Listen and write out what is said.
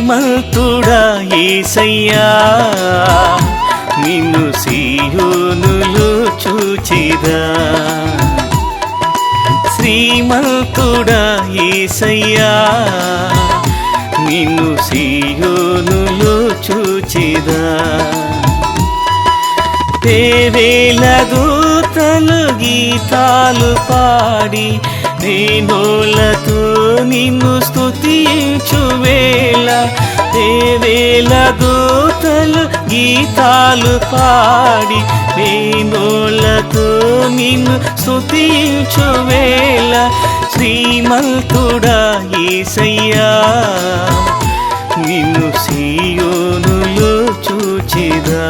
శ్రీమంతుడా యేసయ్యా నిన్ను సీయోనులో చూచెదా శ్రీమంతుడా యేసయ్యా నిన్ను సీయోనులో చూచెదా వేవేల దూతలు గీతాలు పాడి వేణులతో నిన్ను స్తుతించు వేళ వేవేల దూతలు గీతాలు పాడి వేణులతో నిన్ను స్తుతించు వేళ శ్రీమంతుడా యేసయ్యా నిన్ను సీయోనులో చూచెదా